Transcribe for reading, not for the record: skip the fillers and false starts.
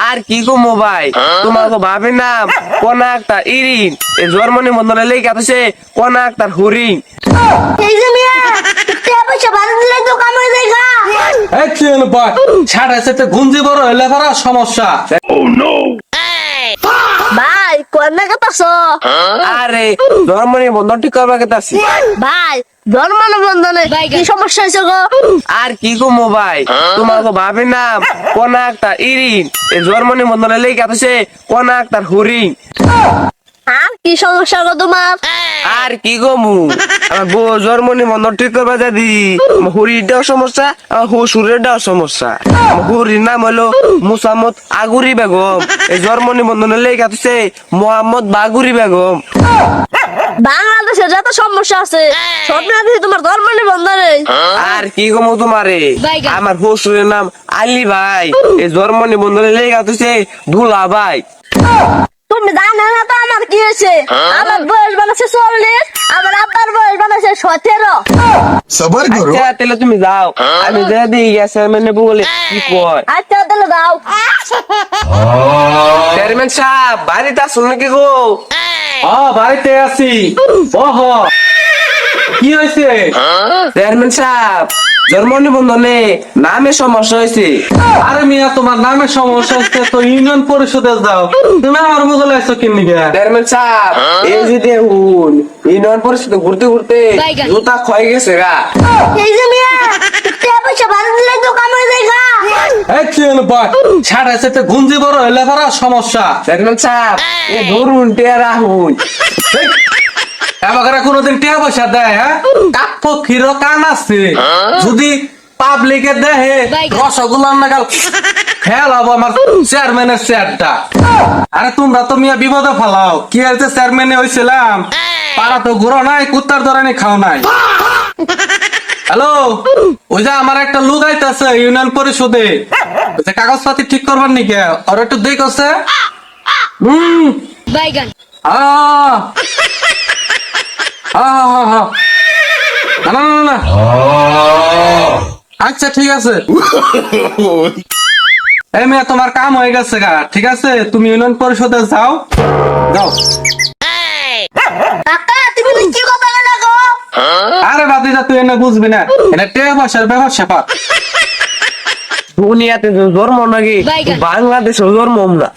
আর কি গো মোবাইল তোমার তো ভাবে নাম কোন একটা ইরিন এই জন্মনি মন্দলে লেগে আছে কোন একটা হরিণ। এই যে মিয়া তে পয়সা ভালো দিলে তো কাম হয়ে যায় গা। এই কি হলো ভাই ছাড়া সেতে গুঞ্জি বড় হইলে পারা সমস্যা। ভাই কোন না কথাছো আরে জন্মনি বন্ধন ঠিক করবা কেতাছি। ভাই জন্মন বন্ধনে কি সমস্যা হয়েছে গো? আর কি গো মোবাইল তোমার তো ভাবে নাম কোন একটা ইরিন এই জন্মনি মন্দলে লেগে আছে কোন একটা হরিণ। আর কি সমস্যা গো তোমার? আর কি গো মু আমার বউ জন্মনি বন্ধন ঠিক করবা যাদি হরিটাও সমস্যা আমার শ্বশুরেরটাও সমস্যা। হরির নাম হলো মুসাম্মদ আগুরি বেগম এই জন্মনি বন্ধনে লেগে আছে মোহাম্মদ বাগুরি বেগম। বাংলাদেশে যত সমস্যা আছে সব না দিয়ে তোমার ধর্ম নিবন্ধনে। আর কি গো তোমারে আমার শ্বশুরের নাম আলী ভাই এই জন্ম নিবন্ধনে লেগে আছে দুলা ভাই। তুমি জানো না তো আমার কি হয়েছে? আমার বয়স বানাচ্ছে 40, আমার আব্বার বয়স বানাচ্ছে 17। सबर करो। আচ্ছা তাহলে তুমি যাও আমি যা দিয়ে গেছে মানে বলে কি কয়। আচ্ছা তাহলে দাও। চেয়ারম্যান সাহেব বাড়িতে আসুন নাকি গো? বাড়িতে আছি। ওহ কি হয়েছে? চেয়ারম্যান সাহেব জন্ম নিবন্ধনে নামে সমস্যা হয়েছে। আরে মিয়া তোমার নামে সমস্যা হচ্ছে তো ইউনিয়ন পরিষদে যাও। তুমি আমার মুখে লাইছো কি নিগে? চেয়ারম্যান সাহেব এই যে দেখুন ইউনিয়ন পরিষদ ঘুরতে ঘুরতে জুতা ক্ষয় গেছে গা। এই যে মিয়া তে পয়সা ভালো দিলে তো কাম হয়ে যায় গা। এই কি হলো ভাই ছাড়া সেতে গুঞ্জি বড় হইলে পারা সমস্যা। চেয়ারম্যান সাহেব এ ধরুন টেয়া রাহুন। এবার কোনদিন টিয়া পয়সা দেয় হ্যাঁ? কাক পক্ষীরও কান আছে। যদি পাবলিকে দেহে রসগোল্লার নাগাল খেয়াল হবো আমার চেয়ারম্যানের চেয়ারটা। আরে তোমরা তো মিয়া বিপদে ফালাও কি হয়েছে চেয়ারম্যানে হয়েছিলাম পাড়া তো ঘুরো নাই কুত্তার ধরানি খাও নাই। হ্যালো ওই যে আমার একটা লোক আইতাছে ইউনিয়ন পরিষদে ওই যে কাগজপাতি ঠিক করবার নিকে আর একটু দেখছে। বাইগান আহ না না না না আচ্ছা ঠিক আছে। এই মেয়ে তোমার কাম হয়ে গেছে গা ঠিক আছে তুমি ইউনিয়ন পরিষদে যাও যাও। কাকা তুমি কি কথা বলে গো? আরে বাদি যা তুই এনে বুঝবি না এটা টেয়া পয়সার ব্যবসা পা। দুনিয়াতে জন্ম নাকি বাংলাদেশে জন্ম না।